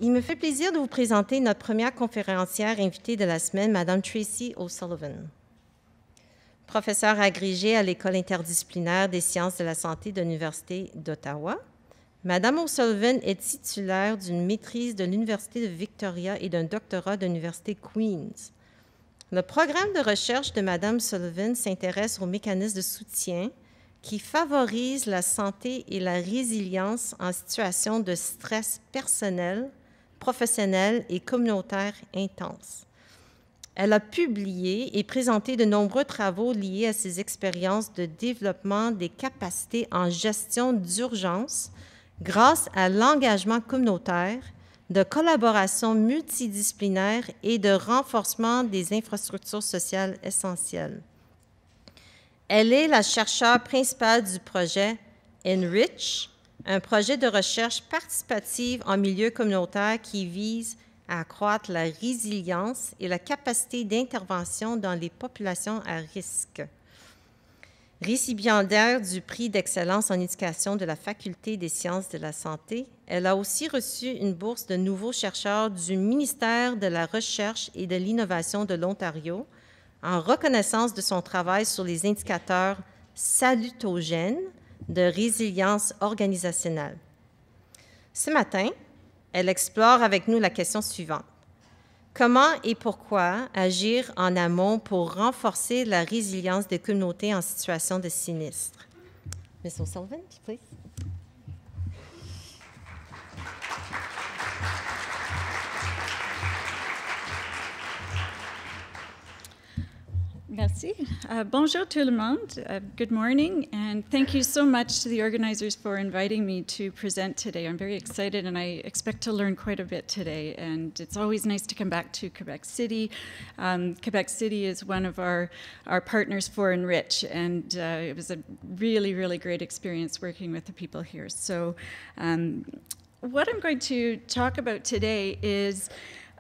Il me fait plaisir de vous présenter notre première conférencière invitée de la semaine, Madame Tracey O'Sullivan. Professeure agrégée à l'École interdisciplinaire des sciences de la santé de l'Université d'Ottawa, Madame O'Sullivan est titulaire d'une maîtrise de l'Université de Victoria et d'un doctorat de l'Université Queen's. Le programme de recherche de Madame Sullivan s'intéresse aux mécanismes de soutien qui favorisent la santé et la résilience en situation de stress personnel, professionnel et communautaire intense. Elle a publié et présenté de nombreux travaux liés à ses expériences de développement des capacités en gestion d'urgence grâce à l'engagement communautaire, de collaboration multidisciplinaire et de renforcement des infrastructures sociales essentielles. Elle est la chercheure principale du projet Enrich, un projet de recherche participative en milieu communautaire qui vise à accroître la résilience et la capacité d'intervention dans les populations à risque. Récipiendaire du prix d'excellence en éducation de la Faculté des sciences de la santé, elle a aussi reçu une bourse de nouveaux chercheurs du ministère de la Recherche et de l'Innovation de l'Ontario en reconnaissance de son travail sur les indicateurs salutogènes de résilience organisationnelle. Ce matin, elle explore avec nous la question suivante. Comment et pourquoi agir en amont pour renforcer la résilience des communautés en situation de sinistre? Ms. O'Sullivan, please. Merci. Bonjour tout le monde. Good morning, and thank you so much to the organizers for inviting me to present today. I'm very excited, and I expect to learn quite a bit today. And it's always nice to come back to Quebec City. Quebec City is one of our partners for Enrich, and it was a really, really great experience working with the people here. So what I'm going to talk about today is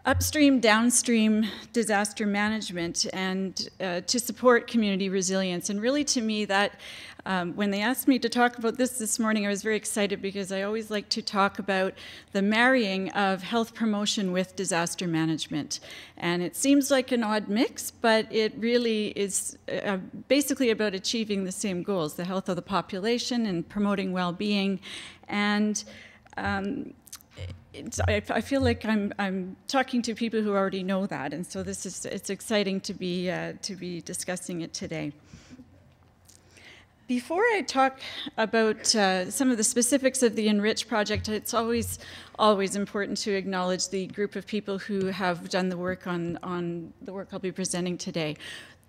upstream-downstream disaster management and to support community resilience. And really, to me, that when they asked me to talk about this morning, I was very excited because I always like to talk about the marrying of health promotion with disaster management. And it seems like an odd mix, but it really is basically about achieving the same goals, the health of the population and promoting well-being. And I feel like I'm talking to people who already know that, and so it's exciting to be discussing it today. Before I talk about some of the specifics of the Enrich project, it's always important to acknowledge the group of people who have done the work on the work I'll be presenting today.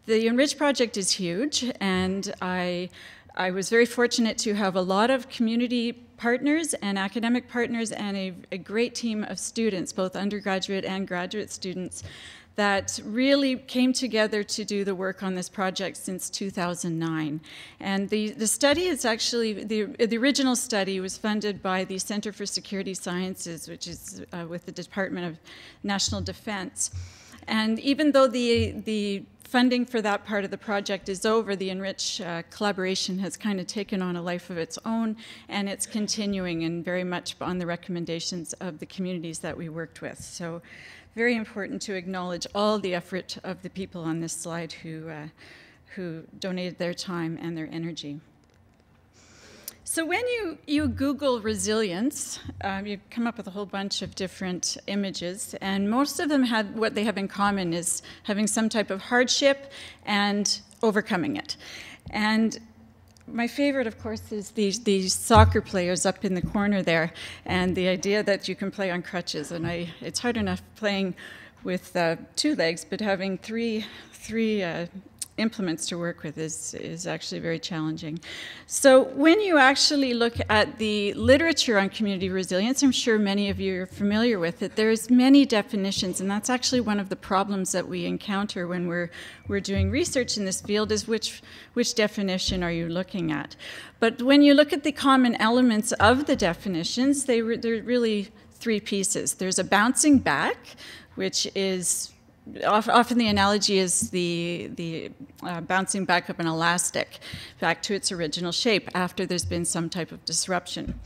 The Enrich project is huge, and I was very fortunate to have a lot of community partners and academic partners and a great team of students, both undergraduate and graduate students, that really came together to do the work on this project since 2009. And the study is actually, the original study was funded by the Center for Security Sciences, which is with the Department of National Defense. And even though the funding for that part of the project is over, the Enrich collaboration has kind of taken on a life of its own, and it's continuing and very much on the recommendations of the communities that we worked with. So very important to acknowledge all the effort of the people on this slide who donated their time and their energy. So when you Google resilience, you come up with a whole bunch of different images, and most of them what they have in common is having some type of hardship and overcoming it. And my favorite, of course, is these soccer players up in the corner there, and the idea that you can play on crutches. And it's hard enough playing with 2 legs, but having three implements to work with is actually very challenging. So when you actually look at the literature on community resilience, I'm sure many of you are familiar with it, there's many definitions, and that's actually one of the problems that we encounter when we're doing research in this field is which definition are you looking at. But when you look at the common elements of the definitions, they're really 3 pieces. There's a bouncing back, which is often the analogy is the bouncing back of an elastic back to its original shape after there's been some type of disruption.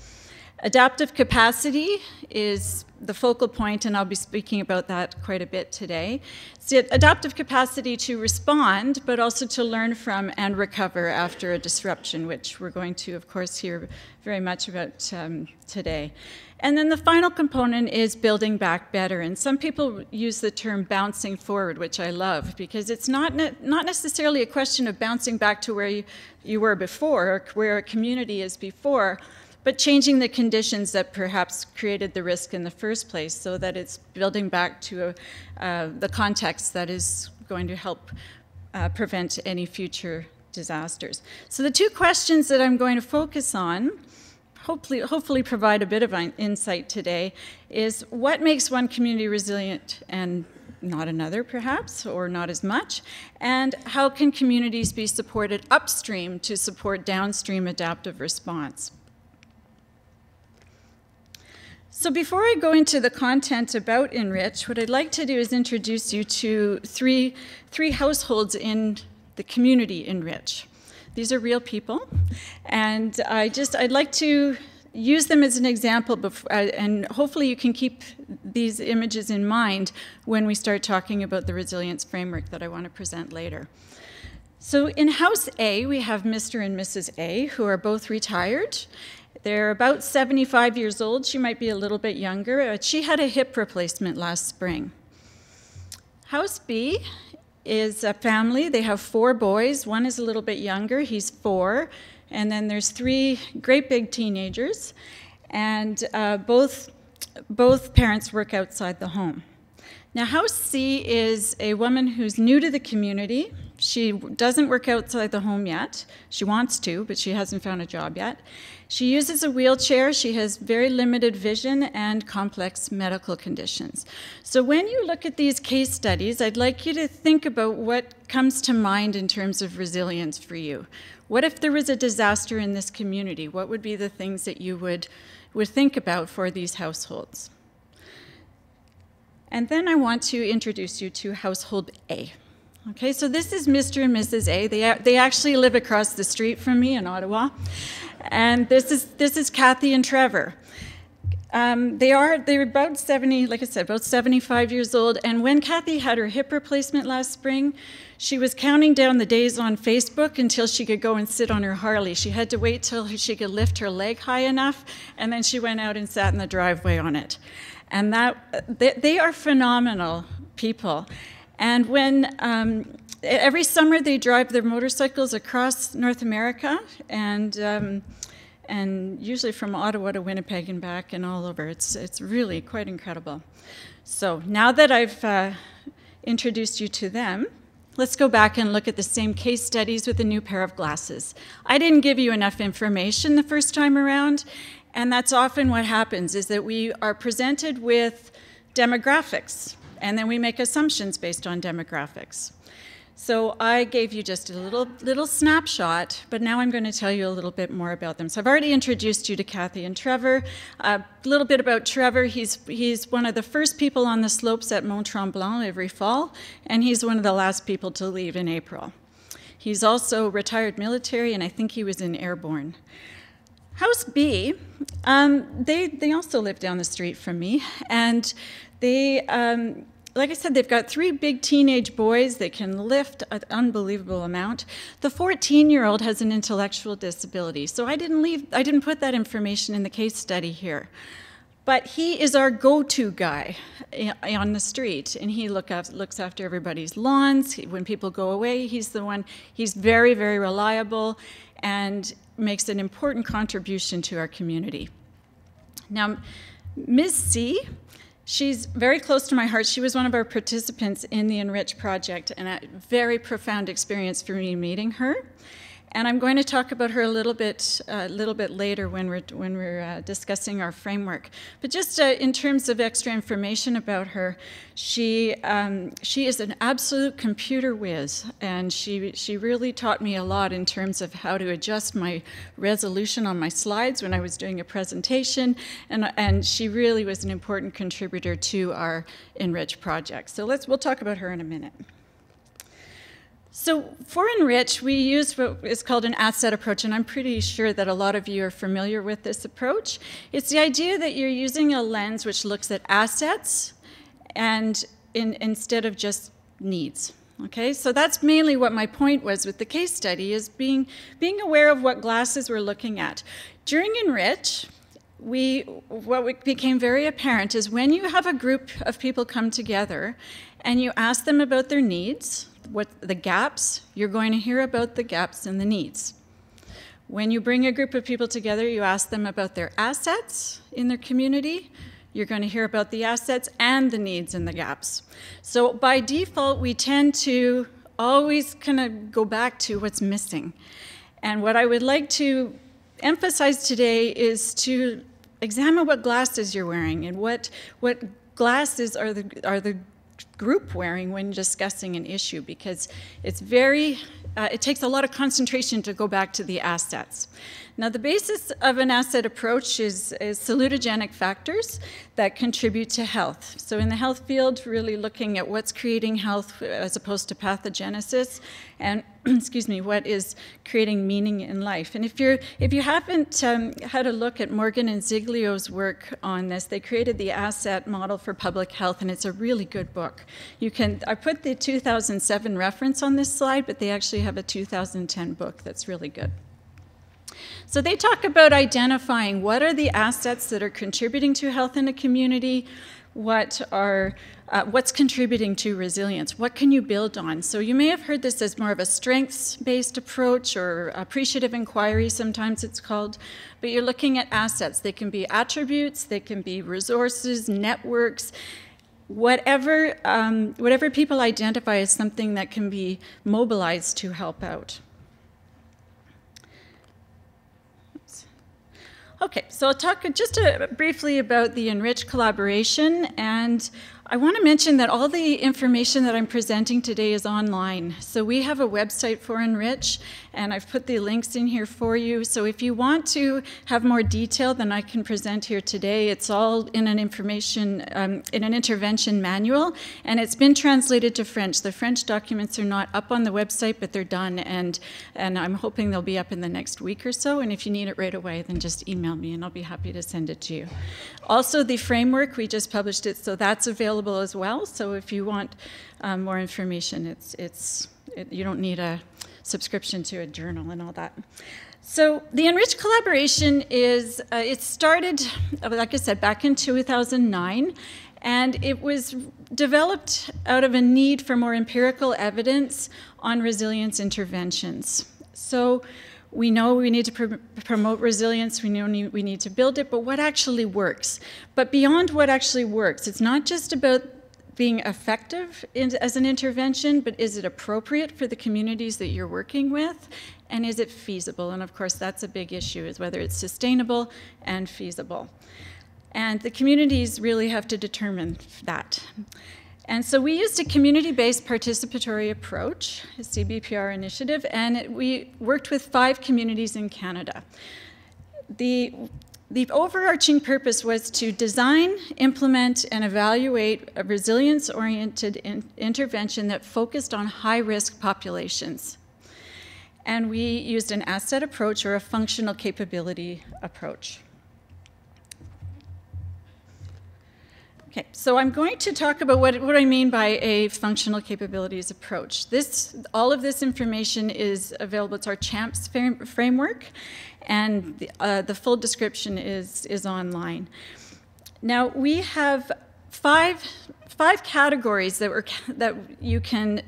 Adaptive capacity is the focal point, and I'll be speaking about that quite a bit today. It's the adaptive capacity to respond, but also to learn from and recover after a disruption, which we're going to, of course, hear very much about today. And then the final component is building back better. And some people use the term bouncing forward, which I love, because it's not necessarily a question of bouncing back to where you were before, or where a community is before, but changing the conditions that perhaps created the risk in the first place, so that it's building back to the context that is going to help prevent any future disasters. So the two questions that I'm going to focus on, hopefully provide a bit of insight today, is what makes one community resilient and not another, perhaps, or not as much, and how can communities be supported upstream to support downstream adaptive response? So before I go into the content about Enrich, what I'd like to do is introduce you to three households in the community Enrich. These are real people, and I'd like to use them as an example, and hopefully you can keep these images in mind when we start talking about the resilience framework that I want to present later. So in House A, we have Mr. and Mrs. A, who are both retired. They're about 75 years old. She might be a little bit younger. She had a hip replacement last spring. House B is a family. They have 4 boys. One is a little bit younger. He's 4. And then there's 3 great big teenagers. And both parents work outside the home. Now, House C is a woman who's new to the community. She doesn't work outside the home yet. She wants to, but she hasn't found a job yet. She uses a wheelchair. She has very limited vision and complex medical conditions. So when you look at these case studies, I'd like you to think about what comes to mind in terms of resilience for you. What if there was a disaster in this community? What would be the things that you would think about for these households? And then I want to introduce you to household A. Okay, so this is Mr. and Mrs. A. They actually live across the street from me in Ottawa. And this is Kathy and Trevor. They're about 70, like I said, about 75 years old. And when Kathy had her hip replacement last spring, she was counting down the days on Facebook until she could go and sit on her Harley. She had to wait till she could lift her leg high enough, and then she went out and sat in the driveway on it. And they are phenomenal people. And when every summer they drive their motorcycles across North America, and usually from Ottawa to Winnipeg and back and all over. It's really quite incredible. So now that I've introduced you to them, let's go back and look at the same case studies with a new pair of glasses. I didn't give you enough information the first time around, and that's often what happens, is that we are presented with demographics, and then we make assumptions based on demographics. So I gave you just a little snapshot, but now I'm going to tell you a little bit more about them. So I've already introduced you to Kathy and Trevor. A little bit about Trevor. He's one of the first people on the slopes at Mont Tremblant every fall, and he's one of the last people to leave in April. He's also retired military, and I think he was in Airborne. House B, they also live down the street from me, and they, like I said, they've got 3 big teenage boys. They can lift an unbelievable amount. The 14-year-old has an intellectual disability, so I didn't put that information in the case study here. But he is our go-to guy on the street, and he looks after everybody's lawns. When people go away, he's the one. He's very, very reliable and makes an important contribution to our community. Now, Ms. C, she's very close to my heart. She was one of our participants in the Enrich project, and a very profound experience for me meeting her. And I'm going to talk about her a little bit later when we're discussing our framework. But just in terms of extra information about her, she is an absolute computer whiz, and she really taught me a lot in terms of how to adjust my resolution on my slides when I was doing a presentation, and she really was an important contributor to our Enrich project. So we'll talk about her in a minute. So for Enrich, we use what is called an asset approach, and I'm pretty sure that a lot of you are familiar with this approach. It's the idea that you're using a lens which looks at assets and instead of just needs. Okay, so that's mainly what my point was with the case study, is being aware of what glasses we're looking at. During Enrich, what became very apparent is when you have a group of people come together and you ask them about their needs, what the gaps, you're going to hear about the gaps and the needs. When you bring a group of people together, you ask them about their assets in their community, you're going to hear about the assets and the needs and the gaps. So by default, we tend to always kind of go back to what's missing. And what I would like to emphasize today is to examine what glasses you're wearing and what glasses are the group wearing when discussing an issue, because it's it takes a lot of concentration to go back to the assets. Now, the basis of an asset approach is salutogenic factors that contribute to health. So in the health field, really looking at what's creating health as opposed to pathogenesis, and excuse me, what is creating meaning in life. And if you haven't had a look at Morgan and Ziglio's work on this, they created the asset model for public health, and it's a really good book. I put the 2007 reference on this slide, but they actually have a 2010 book that's really good. So they talk about identifying what are the assets that are contributing to health in a community, what's contributing to resilience, what can you build on. So you may have heard this as more of a strengths-based approach, or appreciative inquiry sometimes it's called, but you're looking at assets. They can be attributes, they can be resources, networks, whatever people identify as something that can be mobilized to help out. Okay, so I'll talk just briefly about the Enrich collaboration, and I want to mention that all the information that I'm presenting today is online. So we have a website for Enrich, and I've put the links in here for you. So if you want to have more detail than I can present here today, it's all in an intervention manual, and it's been translated to French. The French documents are not up on the website, but they're done, and I'm hoping they'll be up in the next week or so. And if you need it right away, then just email me, and I'll be happy to send it to you. Also, the framework, we just published it, so that's available as well. So if you want more information, you don't need a subscription to a journal and all that. So the Enrich collaboration it started, like I said, back in 2009, and it was developed out of a need for more empirical evidence on resilience interventions. So we know we need to promote resilience, we know we need to build it, but what actually works? But beyond what actually works, it's not just about being effective as an intervention, but is it appropriate for the communities that you're working with? And is it feasible? And of course, that's a big issue, is whether it's sustainable and feasible. And the communities really have to determine that. And so we used a community-based participatory approach, a CBPR initiative, and we worked with 5 communities in Canada. The overarching purpose was to design, implement, and evaluate a resilience-oriented intervention that focused on high-risk populations. And we used an asset approach, or a functional capability approach. Okay, so I'm going to talk about what I mean by a functional capabilities approach. All of this information is available. It's our CHAMPS framework, and the full description is online. Now, we have five categories that you can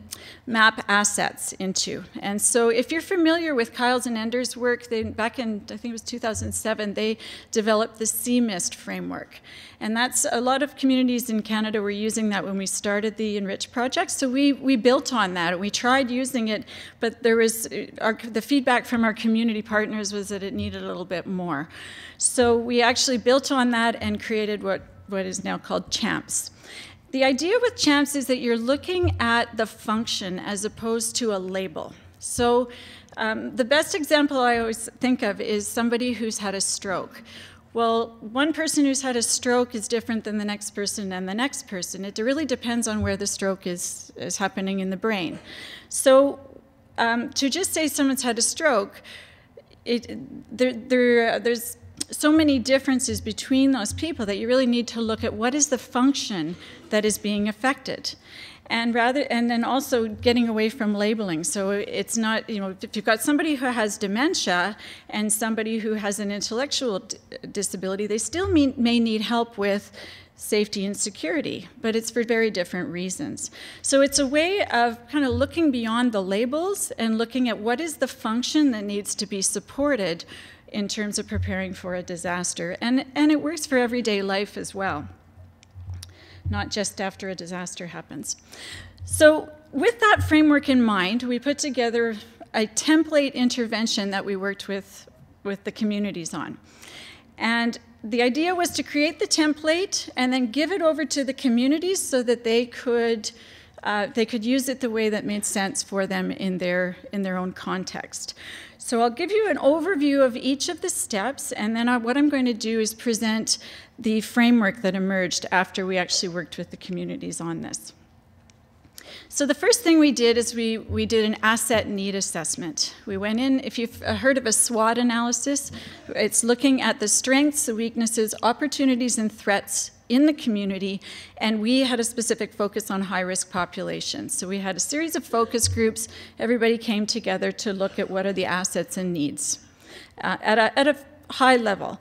map assets into. And so if you're familiar with Kyle's and Ender's work, back in, I think it was 2007, they developed the CMIST framework. And that's, a lot of communities in Canada were using that when we started the Enrich project. So we built on that, and we tried using it, but there was, the feedback from our community partners was that it needed a little bit more. So we actually built on that and created what is now called CHAMPS. The idea with CHAMPS is that you're looking at the function as opposed to a label. So the best example I always think of is somebody who's had a stroke. Well, one person who's had a stroke is different than the next person and the next person. It really depends on where the stroke is happening in the brain. So to just say someone's had a stroke, there's so many differences between those people that you really need to look at what is the function that is being affected. And then also getting away from labeling. So it's not, you know, if you've got somebody who has dementia and somebody who has an intellectual disability, they still may need help with safety and security, but it's for very different reasons. So it's a way of kind of looking beyond the labels and looking at what is the function that needs to be supported in terms of preparing for a disaster. And it works for everyday life as well, not just after a disaster happens. So with that framework in mind, we put together a template intervention that we worked with the communities on. And the idea was to create the template and then give it over to the communities so that they could use it the way that made sense for them in their own context. So I'll give you an overview of each of the steps, and then what I'm going to do is present the framework that emerged after we actually worked with the communities on this. So the first thing we did is we did an asset need assessment. We went in, if you've heard of a SWOT analysis, it's looking at the strengths, the weaknesses, opportunities, and threats in the community, and we had a specific focus on high-risk populations. So we had a series of focus groups. Everybody came together to look at what are the assets and needs at a high level.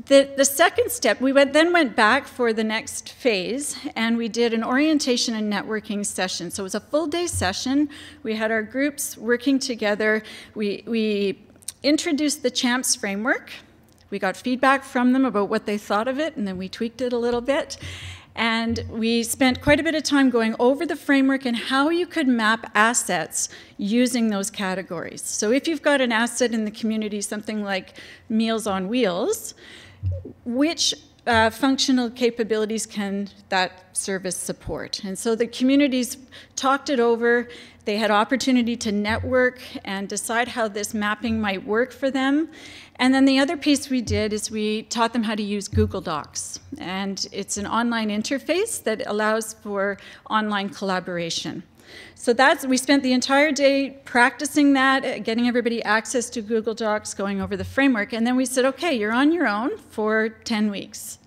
The second step, we then went back for the next phase, and we did an orientation and networking session. So it was a full-day session. We had our groups working together. We introduced the CHAMPS framework. We got feedback from them about what they thought of it, and then we tweaked it a little bit. And we spent quite a bit of time going over the framework and how you could map assets using those categories. So if you've got an asset in the community, something like Meals on Wheels, which functional capabilities can that service support? And so the communities talked it over. They had opportunity to network and decide how this mapping might work for them. And then the other piece we did is we taught them how to use Google Docs. And it's an online interface that allows for online collaboration. So we spent the entire day practicing that, getting everybody access to Google Docs, going over the framework. And then we said, okay, you're on your own for 10 weeks.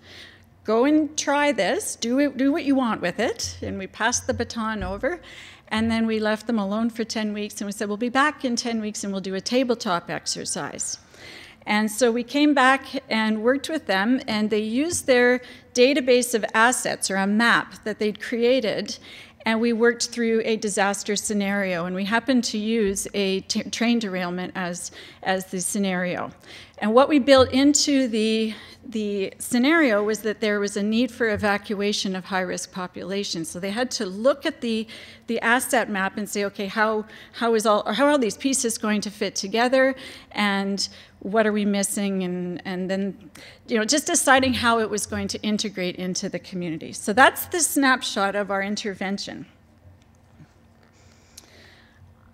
Go and try this, do what you want with it. And we passed the baton over. And then we left them alone for 10 weeks. And we said, we'll be back in 10 weeks and we'll do a tabletop exercise. And so we came back and worked with them, and they used their database of assets, or a map that they'd created, and we worked through a disaster scenario. And we happened to use a train derailment as the scenario. And what we built into the scenario was that there was a need for evacuation of high-risk populations. So they had to look at the asset map and say, okay, how are these pieces going to fit together, and what are we missing, and then, you know, just deciding how it was going to integrate into the community. So that's the snapshot of our intervention.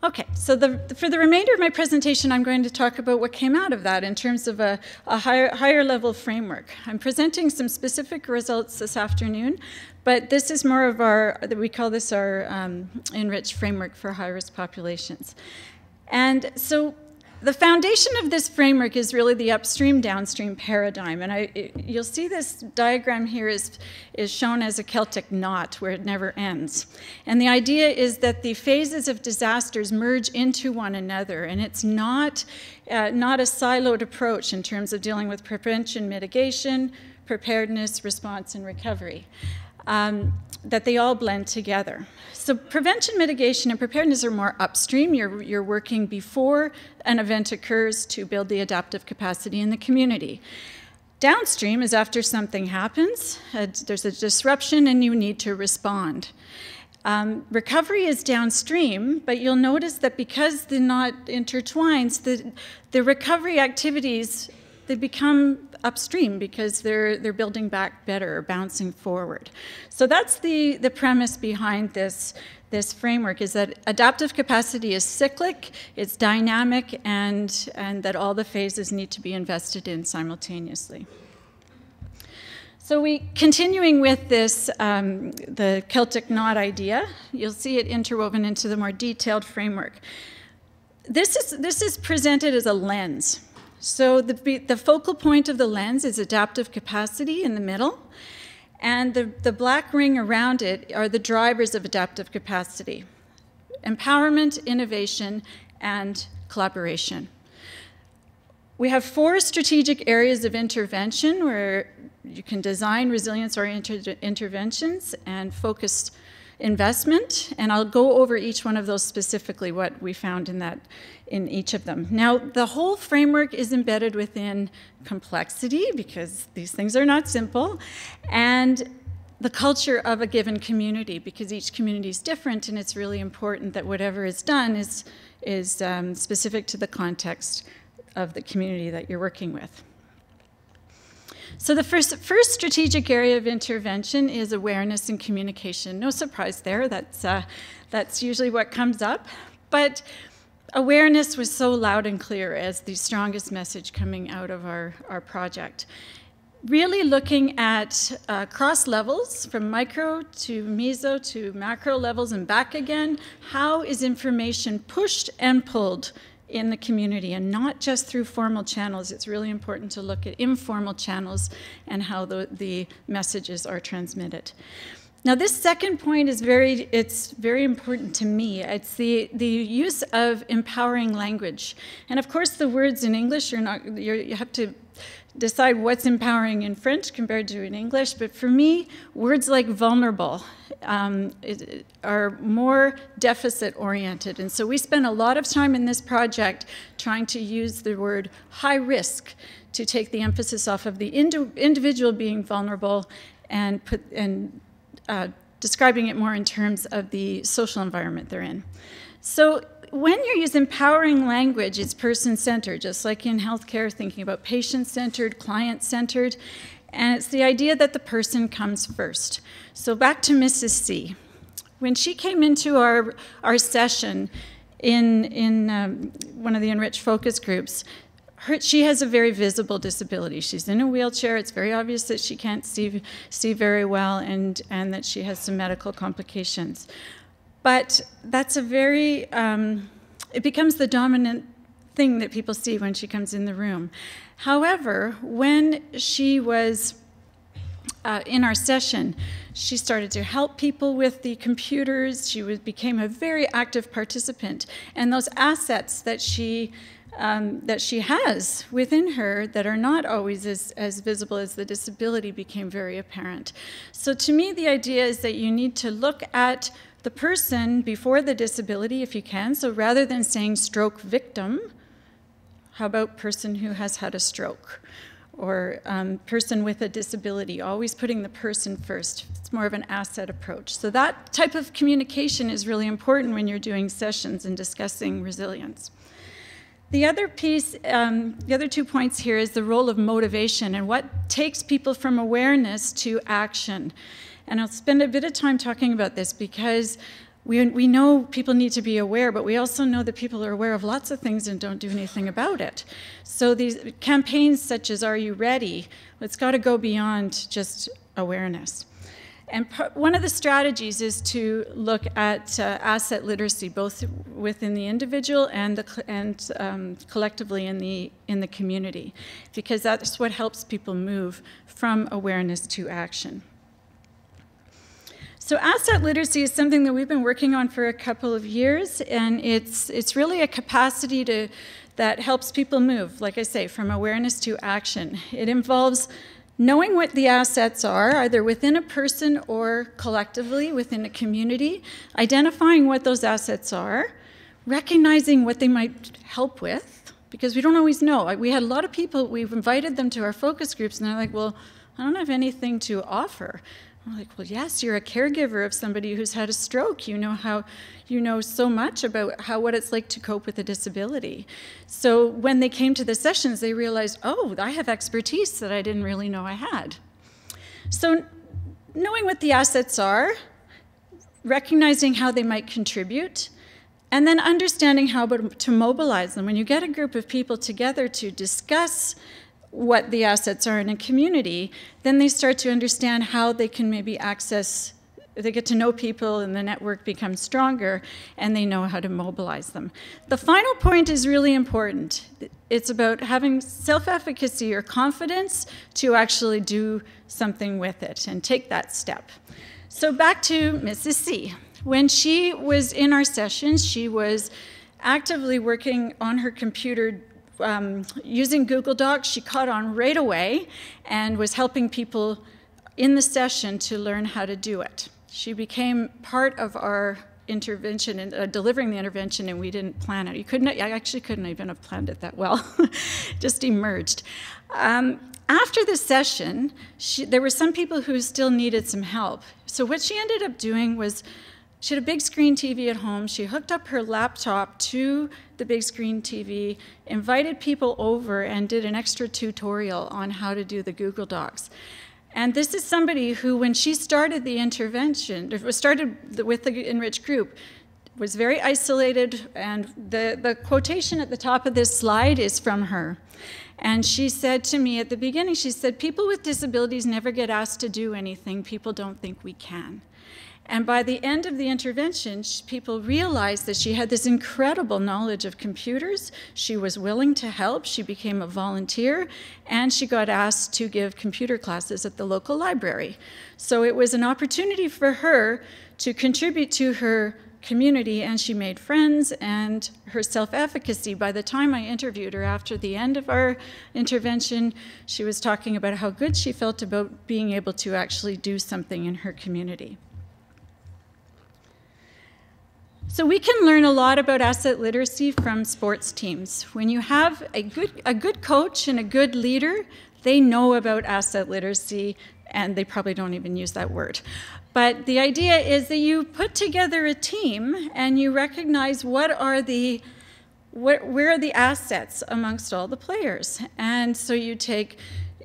Okay, so for the remainder of my presentation, I'm going to talk about what came out of that in terms of a higher level framework. I'm presenting some specific results this afternoon, but this is more of we call this our enriched framework for high-risk populations. And so the foundation of this framework is really the upstream-downstream paradigm. And you'll see this diagram here is shown as a Celtic knot where it never ends. And the idea is that the phases of disasters merge into one another. And it's not a siloed approach in terms of dealing with prevention, mitigation, preparedness, response, and recovery. That they all blend together. So prevention, mitigation, and preparedness are more upstream. You're working before an event occurs to build the adaptive capacity in the community. Downstream is after something happens, there's a disruption, and you need to respond. Recovery is downstream, but you'll notice that because they're not intertwined, the recovery activities, they become upstream because they're building back better, or bouncing forward. So that's the premise behind this framework, is that adaptive capacity is cyclic, it's dynamic, and that all the phases need to be invested in simultaneously. So continuing with this, the Celtic knot idea, you'll see it interwoven into the more detailed framework. This is presented as a lens. So the focal point of the lens is adaptive capacity in the middle, and the black ring around it are the drivers of adaptive capacity: empowerment, innovation, and collaboration. We have 4 strategic areas of intervention where you can design resilience-oriented interventions and focused investment, and I'll go over each one of those specifically, what we found in each of them. Now, the whole framework is embedded within complexity, because these things are not simple, and the culture of a given community, because each community is different, and it's really important that whatever is done is specific to the context of the community that you're working with. So the first strategic area of intervention is awareness and communication. No surprise there, that's usually what comes up. But awareness was so loud and clear as the strongest message coming out of our project. Really looking at cross levels, from micro to meso to macro levels and back again. How is information pushed and pulled in the community, and not just through formal channels? It's really important to look at informal channels and how the messages are transmitted. Now, this second point is very important to me. It's the use of empowering language. And of course, the words in English are not, you have to decide what's empowering in French compared to in English, but for me, words like vulnerable are more deficit-oriented. And so we spent a lot of time in this project trying to use the word high risk to take the emphasis off of the individual being vulnerable and describing it more in terms of the social environment they're in. So when you use empowering language, it's person-centered, just like in healthcare, thinking about patient-centered, client-centered, and it's the idea that the person comes first. So back to Mrs. C. When she came into our session in one of the enriched focus groups, she has a very visible disability. She's in a wheelchair. It's very obvious that she can't see very well, and that she has some medical complications. But that's it becomes the dominant thing that people see when she comes in the room. However, when she was in our session, she started to help people with the computers. She became a very active participant. And those assets that she has within her that are not always as visible as the disability became very apparent. So to me, the idea is that you need to look at the person before the disability, if you can. So rather than saying stroke victim, how about person who has had a stroke? Or person with a disability, always putting the person first. It's more of an asset approach. So that type of communication is really important when you're doing sessions and discussing resilience. The other piece, the other 2 points here is the role of motivation and what takes people from awareness to action. And I'll spend a bit of time talking about this because we know people need to be aware, but we also know that people are aware of lots of things and don't do anything about it. So these campaigns such as Are You Ready? It's got to go beyond just awareness. And one of the strategies is to look at asset literacy, both within the individual and collectively in the community, because that's what helps people move from awareness to action. So asset literacy is something that we've been working on for a couple of years, and it's really a capacity that helps people move, like I say, from awareness to action. It involves knowing what the assets are, either within a person or collectively within a community, identifying what those assets are, recognizing what they might help with, because we don't always know. We had a lot of people, we've invited them to our focus groups, and they're like, well, I don't have anything to offer. I'm like, well, yes, you're a caregiver of somebody who's had a stroke. You know so much about what it's like to cope with a disability. So when they came to the sessions, they realized, oh, I have expertise that I didn't really know I had. So knowing what the assets are, recognizing how they might contribute, and then understanding how to mobilize them. When you get a group of people together to discuss what the assets are in a community, then they start to understand how they can maybe access they get to know people and the network becomes stronger and they know how to mobilize them. The final point is really important. It's about having self-efficacy or confidence to actually do something with it and take that step. So back to Mrs. C. When she was in our sessions, she was actively working on her computer using Google Docs. She caught on right away and was helping people in the session to learn how to do it. She became part of our intervention and delivering the intervention, and we didn't plan it. I actually couldn't even have planned it that well. Just emerged. After the session, there were some people who still needed some help. So what she ended up doing was, she had a big screen TV at home. She hooked up her laptop to the big screen TV, invited people over, and did an extra tutorial on how to do the Google Docs. And this is somebody who, when she started the intervention, or started with the enriched group, was very isolated, and the quotation at the top of this slide is from her. And she said to me at the beginning, she said, "People with disabilities never get asked to do anything. People don't think we can." And by the end of the intervention, people realized that she had this incredible knowledge of computers. She was willing to help. She became a volunteer, and she got asked to give computer classes at the local library. So it was an opportunity for her to contribute to her community, and she made friends, and her self-efficacy. By the time I interviewed her after the end of our intervention, she was talking about how good she felt about being able to actually do something in her community. So we can learn a lot about asset literacy from sports teams. When you have a good coach and a good leader, they know about asset literacy, and they probably don't even use that word. But the idea is that you put together a team and you recognize where are the assets amongst all the players. And so you take,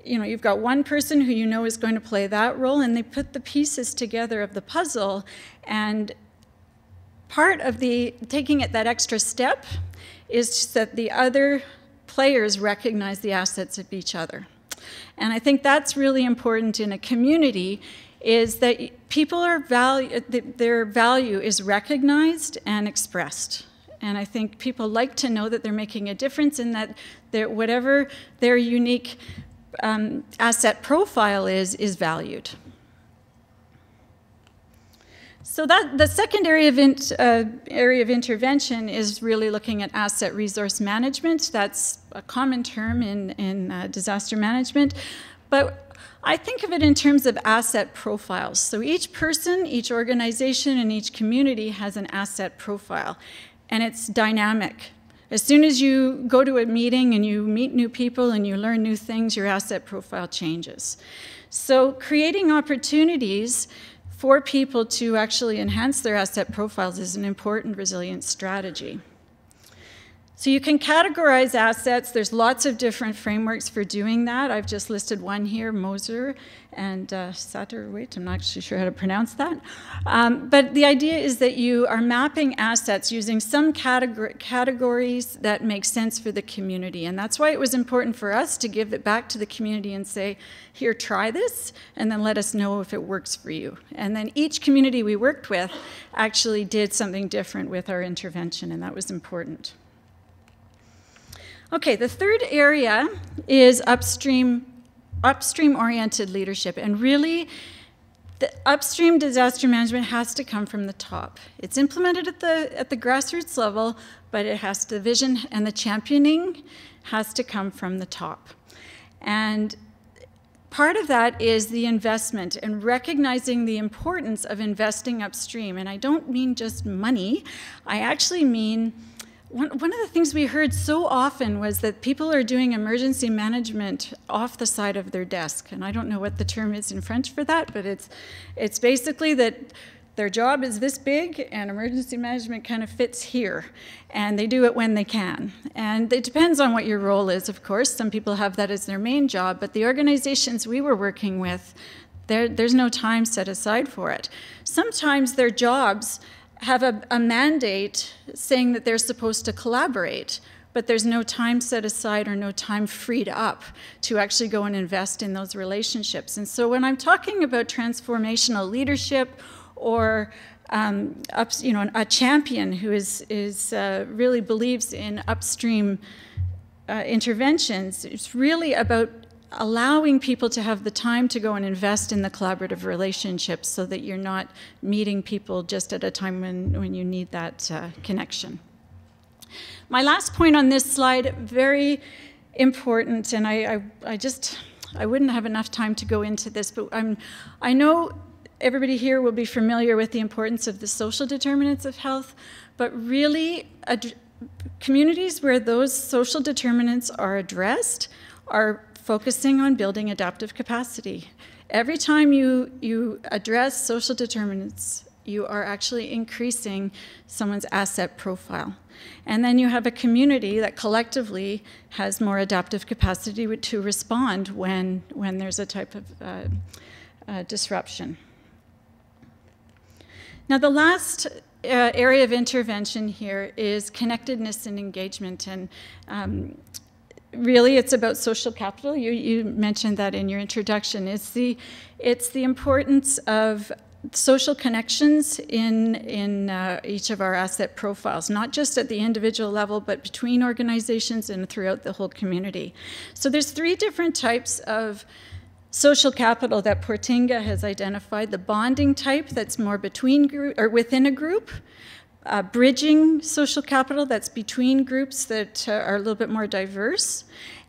you've got one person who you know is going to play that role, and they put the pieces together of the puzzle. And part of taking it that extra step is that the other players recognize the assets of each other. And I think that's really important in a community, is that people are their value is recognized and expressed. And I think people like to know that they're making a difference, and that whatever their unique asset profile is valued. So the second area of intervention is really looking at asset resource management. That's a common term in disaster management. But I think of it in terms of asset profiles. So each person, each organization, and each community has an asset profile, and it's dynamic. As soon as you go to a meeting and you meet new people and you learn new things, your asset profile changes. So creating opportunities for people to actually enhance their asset profiles is an important resilience strategy. So you can categorize assets. There's lots of different frameworks for doing that. I've just listed one here, Moser and Satterthwaite. I'm not actually sure how to pronounce that. But the idea is that you are mapping assets using some categories that make sense for the community. And that's why it was important for us to give it back to the community and say, here, try this, and then let us know if it works for you. And then each community we worked with actually did something different with our intervention, and that was important. Okay, the third area is upstream-oriented leadership. And really, the upstream disaster management has to come from the top. It's implemented at the grassroots level, but the vision and the championing has to come from the top. And part of that is the investment and recognizing the importance of investing upstream. And I don't mean just money. I actually mean one of the things we heard so often was that people are doing emergency management off the side of their desk. And I don't know what the term is in French for that, but it's basically that their job is this big and emergency management kind of fits here. And they do it when they can. And it depends on what your role is, of course. Some people have that as their main job, but the organizations we were working with, there's no time set aside for it. Sometimes their jobs have a mandate saying that they're supposed to collaborate, but there's no time set aside or no time freed up to actually go and invest in those relationships. And so when I'm talking about transformational leadership or a champion who really believes in upstream interventions. It's really about allowing people to have the time to go and invest in the collaborative relationships so that you're not meeting people just at a time when you need that connection. My last point on this slide, very important, and I wouldn't have enough time to go into this, but I know everybody here will be familiar with the importance of the social determinants of health, but really communities where those social determinants are addressed are focusing on building adaptive capacity. Every time you address social determinants, you are actually increasing someone's asset profile. And then you have a community that collectively has more adaptive capacity to respond when there's a type of disruption. Now, the last area of intervention here is connectedness and engagement. And really, it's about social capital. You mentioned that in your introduction. It's the importance of social connections in each of our asset profiles, not just at the individual level, but between organizations and throughout the whole community. So there's 3 different types of social capital that Portinga has identified: the bonding type, that's more within a group; bridging social capital, that's between groups that are a little bit more diverse;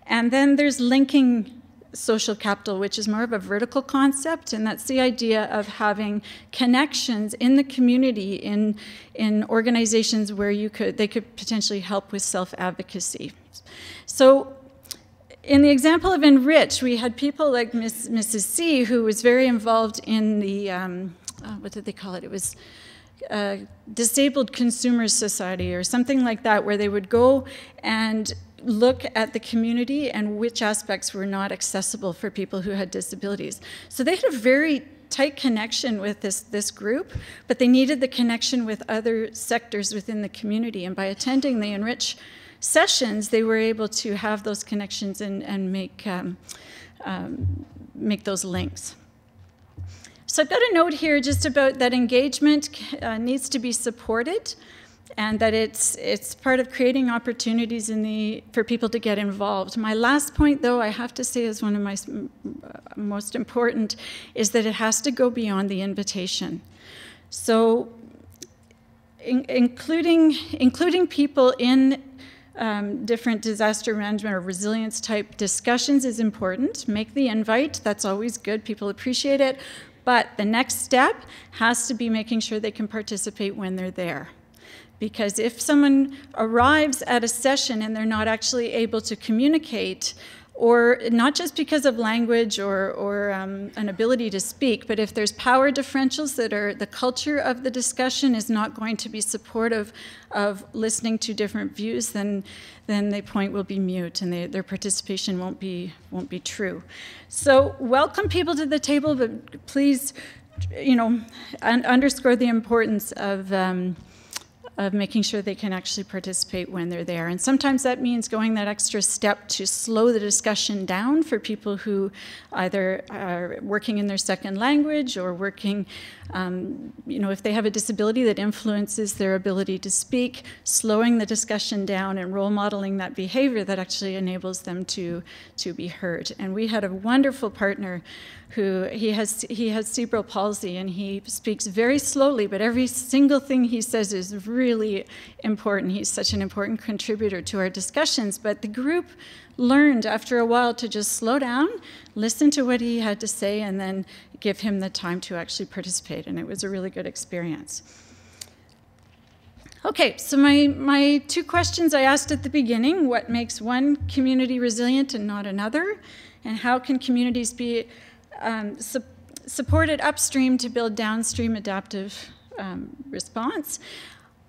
and then there's linking social capital, which is more of a vertical concept, and that's the idea of having connections in the community, in organizations where they could potentially help with self-advocacy. So in the example of Enrich, we had people like Mrs. C, who was very involved in the, what did they call it? It was Disabled Consumers Society or something like that, where they would go and look at the community and which aspects were not accessible for people who had disabilities. So they had a very tight connection with this group, but they needed the connection with other sectors within the community. And by attending the Enrich sessions, they were able to have those connections and make those links. So I've got a note here just about that engagement needs to be supported, and that it's part of creating opportunities for people to get involved. My last point, though, I have to say is one of my most important, is that it has to go beyond the invitation. So including people in different disaster management or resilience type discussions is important. Make the invite, that's always good, people appreciate it, but the next step has to be making sure they can participate when they're there. Because if someone arrives at a session and they're not actually able to communicate, or not just because of language or an ability to speak, but if there's power differentials that are, the culture of the discussion is not going to be supportive of listening to different views, then the point will be mute and their participation won't be true. So welcome people to the table, but please, underscore the importance of making sure they can actually participate when they're there. And sometimes that means going that extra step to slow the discussion down for people who either are working in their second language or working, if they have a disability that influences their ability to speak, slowing the discussion down and role modeling that behavior that actually enables them to be heard. And we had a wonderful partner who he has cerebral palsy, and he speaks very slowly, but every single thing he says is really important. He's such an important contributor to our discussions, but the group learned after a while to just slow down, listen to what he had to say, and then give him the time to actually participate, and it was a really good experience. Okay, so my 2 questions I asked at the beginning: what makes one community resilient and not another? And how can communities be supported upstream to build downstream adaptive response?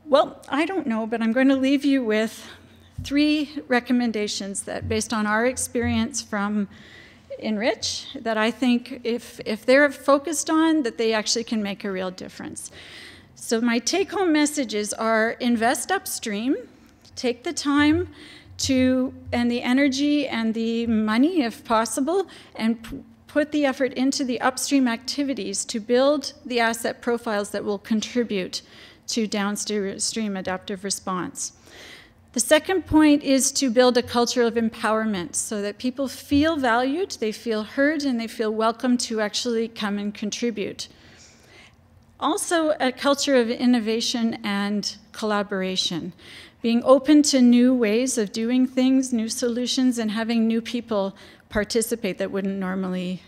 Well, I don't know, but I'm going to leave you with 3 recommendations that, based on our experience from Enrich, that I think if they're focused on, that they actually can make a real difference. So my take-home messages are: invest upstream, take the time and the energy and the money, if possible, and put the effort into the upstream activities to build the asset profiles that will contribute to downstream adaptive response. The second point is to build a culture of empowerment so that people feel valued, they feel heard, and they feel welcome to actually come and contribute. Also, a culture of innovation and collaboration, being open to new ways of doing things, new solutions, and having new people participate that wouldn't normally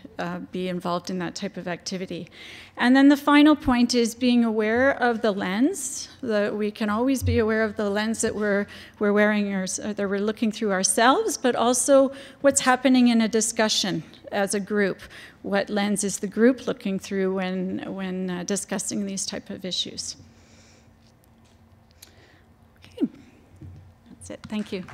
be involved in that type of activity. And then the final point is being aware of the lens. We can always be aware of the lens that we're wearing, or that we're looking through ourselves, but also what's happening in a discussion as a group. What lens is the group looking through when discussing these type of issues? Okay, that's it. Thank you.